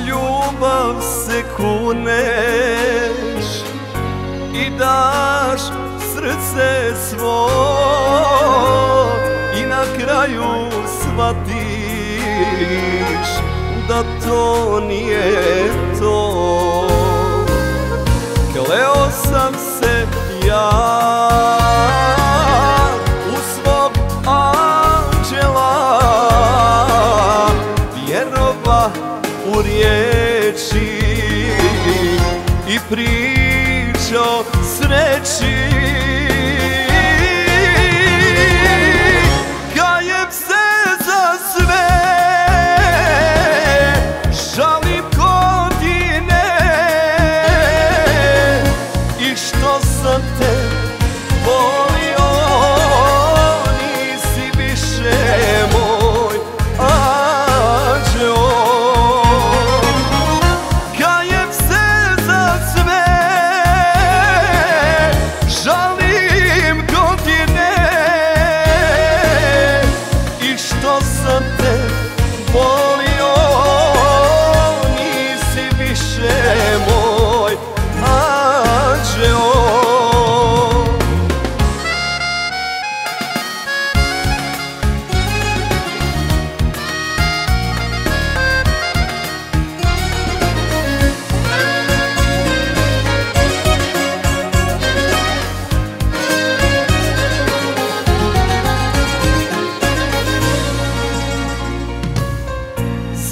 ljubav se kuneš i daš srce svo i na kraju shvatiš da to nije to. Kleo sam se ja u svog anđela, vjerova u riječi i pričao sreći. Kajem se za sve, žalim godine i što sam te volio, nisi više moj anđeo. Kajem se za sve, žalim godine i što sam te volio, nisi više moj anđeo.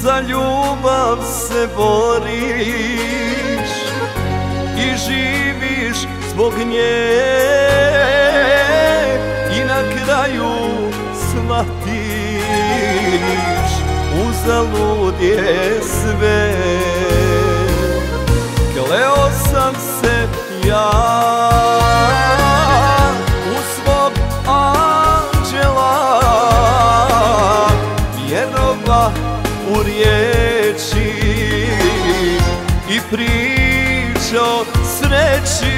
Za ljubav se boriš i živiš zbog nje i na kraju shvatiš uzalud je sve. Kleo sam se ja u svog anđela, vjerova u riječi i pričao sreći.